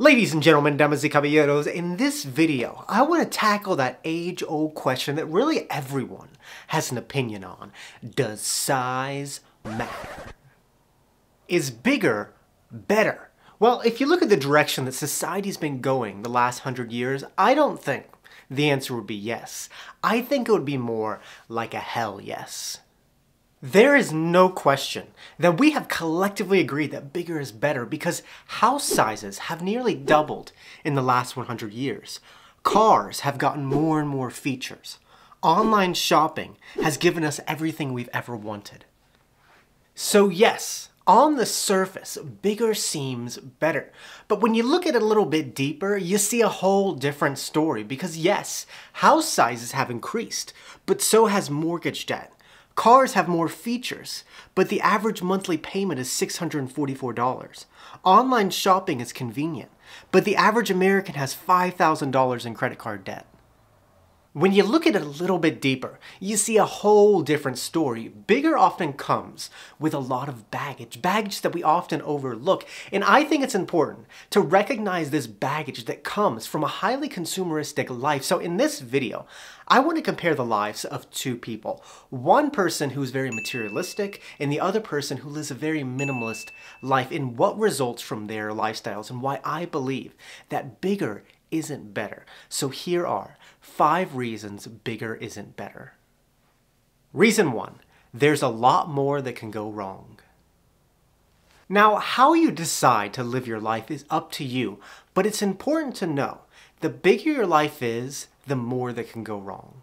Ladies and gentlemen, damas y caballeros, in this video, I want to tackle that age-old question that really everyone has an opinion on. Does size matter? Is bigger better? Well, if you look at the direction that society's been going the last 100 years, I don't think the answer would be yes. I think it would be more like a hell yes. There is no question that we have collectively agreed that bigger is better because house sizes have nearly doubled in the last 100 years. Cars have gotten more and more features. Online shopping has given us everything we've ever wanted. So yes, on the surface, bigger seems better. But when you look at it a little bit deeper, you see a whole different story because yes, house sizes have increased, but so has mortgage debt. Cars have more features, but the average monthly payment is $644. Online shopping is convenient, but the average American has $5,000 in credit card debt. When you look at it a little bit deeper, you see a whole different story. Bigger often comes with a lot of baggage that we often overlook. And I think it's important to recognize this baggage that comes from a highly consumeristic life. So in this video, I want to compare the lives of two people. One person who's very materialistic and the other person who lives a very minimalist life, and what results from their lifestyles and why I believe that bigger isn't better. So here are 5 reasons bigger isn't better. Reason 1, there's a lot more that can go wrong. Now, how you decide to live your life is up to you, but it's important to know the bigger your life is, the more that can go wrong.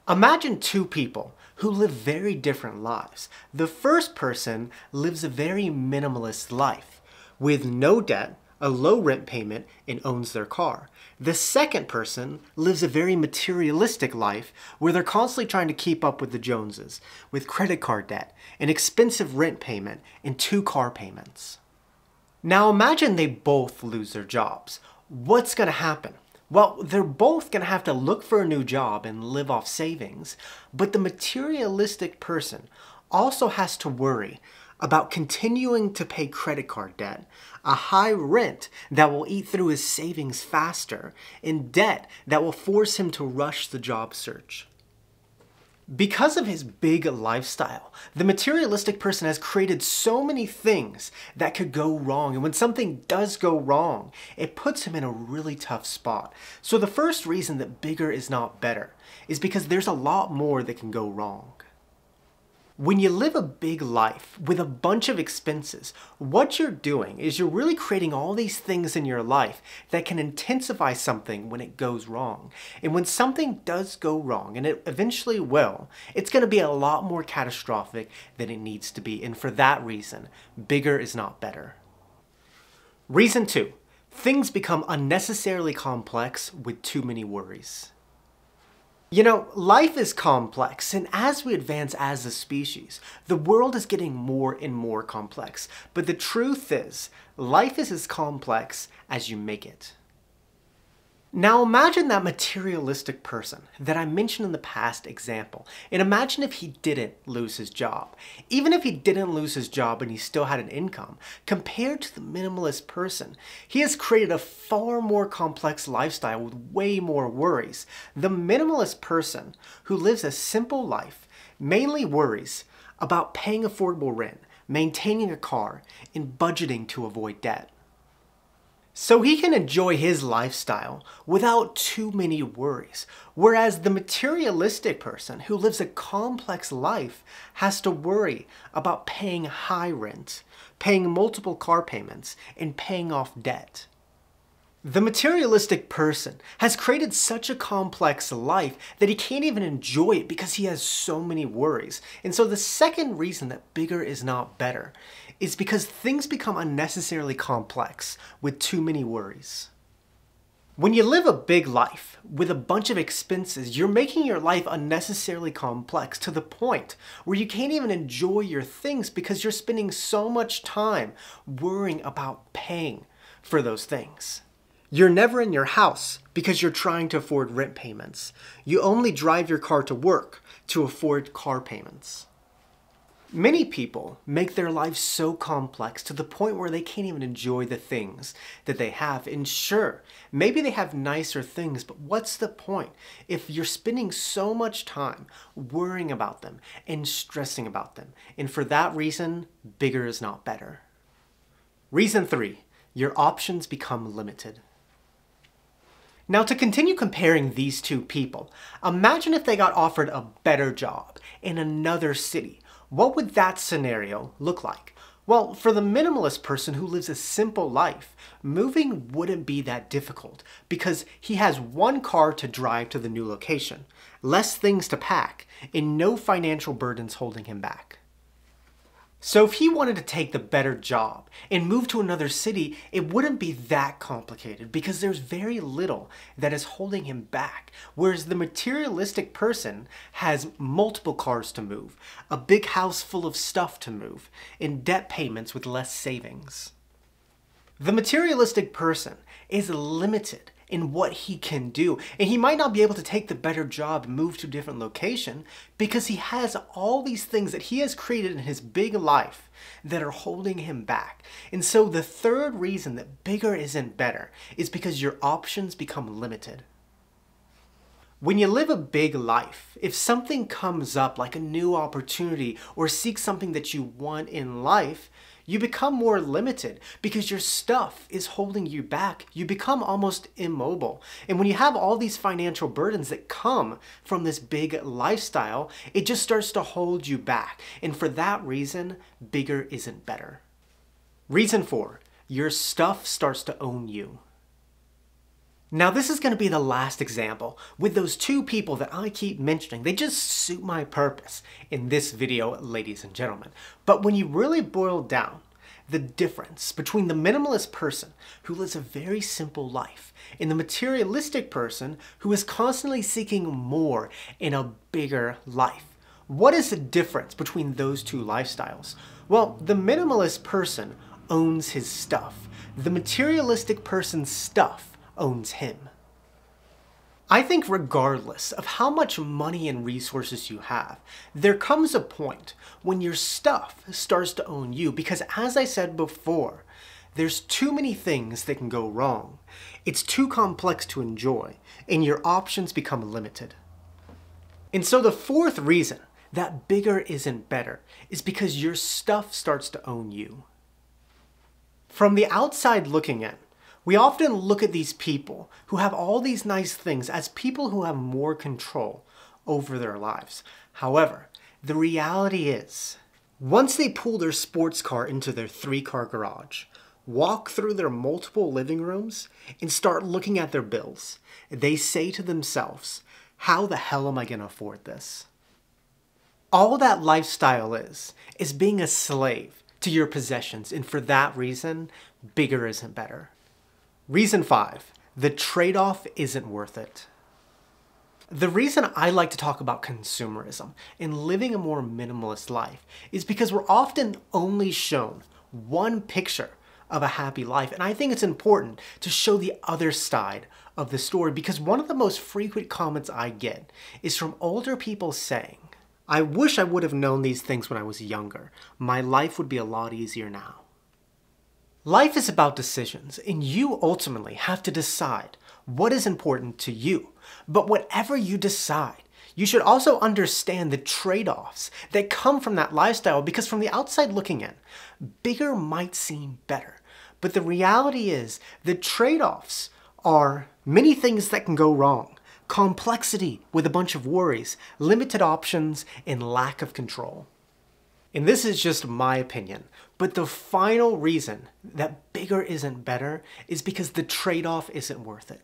Imagine two people who live very different lives. The first person lives a very minimalist life with no debt, a low rent payment, and owns their car. The second person lives a very materialistic life where they're constantly trying to keep up with the Joneses, with credit card debt, an expensive rent payment, and 2 car payments. Now imagine they both lose their jobs. What's going to happen? Well, they're both going to have to look for a new job and live off savings, but the materialistic person also has to worry about continuing to pay credit card debt, a high rent that will eat through his savings faster, and debt that will force him to rush the job search. Because of his big lifestyle, the materialistic person has created so many things that could go wrong, and when something does go wrong, it puts him in a really tough spot. So the first reason that bigger is not better is because there's a lot more that can go wrong. When you live a big life with a bunch of expenses, what you're doing is you're really creating all these things in your life that can intensify something when it goes wrong. And when something does go wrong, and it eventually will, it's going to be a lot more catastrophic than it needs to be. And for that reason, bigger is not better. Reason 2, things become unnecessarily complex with too many worries. You know, life is complex, and as we advance as a species, the world is getting more and more complex. But the truth is, life is as complex as you make it. Now imagine that materialistic person that I mentioned in the past example, and imagine if he didn't lose his job. Even if he didn't lose his job and he still had an income, compared to the minimalist person, he has created a far more complex lifestyle with way more worries. The minimalist person who lives a simple life mainly worries about paying affordable rent, maintaining a car, and budgeting to avoid debt. So he can enjoy his lifestyle without too many worries, whereas the materialistic person who lives a complex life has to worry about paying high rent, paying multiple car payments, and paying off debt. The materialistic person has created such a complex life that he can't even enjoy it because he has so many worries. And so the second reason that bigger is not better is because things become unnecessarily complex with too many worries. When you live a big life with a bunch of expenses, you're making your life unnecessarily complex to the point where you can't even enjoy your things because you're spending so much time worrying about paying for those things. You're never in your house because you're trying to afford rent payments. You only drive your car to work to afford car payments. Many people make their lives so complex to the point where they can't even enjoy the things that they have. And sure, maybe they have nicer things, but what's the point if you're spending so much time worrying about them and stressing about them? And for that reason, bigger is not better. Reason 3, your options become limited. Now, to continue comparing these two people, imagine if they got offered a better job in another city. What would that scenario look like? Well, for the minimalist person who lives a simple life, moving wouldn't be that difficult because he has one car to drive to the new location, less things to pack, and no financial burdens holding him back. So if he wanted to take the better job and move to another city, it wouldn't be that complicated because there's very little that is holding him back. Whereas the materialistic person has multiple cars to move, a big house full of stuff to move, and debt payments with less savings. The materialistic person is limited in what he can do, and he might not be able to take the better job and move to a different location because he has all these things that he has created in his big life that are holding him back. And so the third reason that bigger isn't better is because your options become limited. When you live a big life, if something comes up like a new opportunity or seek something that you want in life, you become more limited because your stuff is holding you back. You become almost immobile. And when you have all these financial burdens that come from this big lifestyle, it just starts to hold you back. And for that reason, bigger isn't better. Reason 4, your stuff starts to own you. Now this is going to be the last example with those two people that I keep mentioning. They just suit my purpose in this video, ladies and gentlemen. But when you really boil down the difference between the minimalist person who lives a very simple life and the materialistic person who is constantly seeking more in a bigger life, what is the difference between those two lifestyles? Well, the minimalist person owns his stuff. The materialistic person's stuff owns him. I think regardless of how much money and resources you have, there comes a point when your stuff starts to own you because, as I said before, there's too many things that can go wrong. It's too complex to enjoy, and your options become limited. And so the fourth reason that bigger isn't better is because your stuff starts to own you. From the outside looking in, we often look at these people who have all these nice things as people who have more control over their lives. However, the reality is, once they pull their sports car into their 3-car garage, walk through their multiple living rooms, and start looking at their bills, they say to themselves, how the hell am I going to afford this? All that lifestyle is being a slave to your possessions, and for that reason, bigger isn't better. Reason 5, the trade-off isn't worth it. The reason I like to talk about consumerism and living a more minimalist life is because we're often only shown one picture of a happy life. And I think it's important to show the other side of the story because one of the most frequent comments I get is from older people saying, I wish I would have known these things when I was younger. My life would be a lot easier now. Life is about decisions, and you ultimately have to decide what is important to you. But whatever you decide, you should also understand the trade-offs that come from that lifestyle because from the outside looking in, bigger might seem better. But the reality is the trade-offs are many things that can go wrong. Complexity with a bunch of worries, limited options, and lack of control. And this is just my opinion, but the final reason that bigger isn't better is because the trade-off isn't worth it.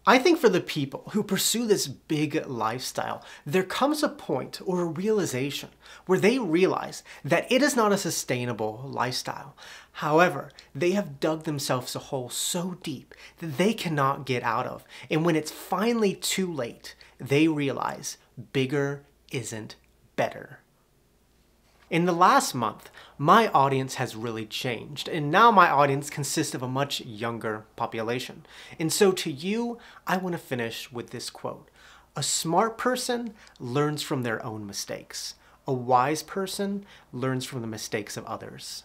I think for the people who pursue this big lifestyle, there comes a point or a realization where they realize that it is not a sustainable lifestyle. However, they have dug themselves a hole so deep that they cannot get out of. And when it's finally too late, they realize bigger isn't better. In the last month, my audience has really changed, and now my audience consists of a much younger population. And so to you, I want to finish with this quote. A smart person learns from their own mistakes. A wise person learns from the mistakes of others.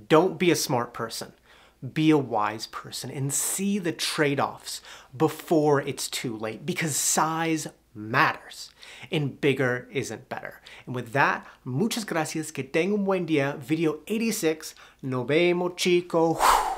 Don't be a smart person. Be a wise person and see the trade-offs before it's too late, because size matters and bigger isn't better. And with that, muchas gracias, que tengan un buen día. Video 86, nos vemos, chicos.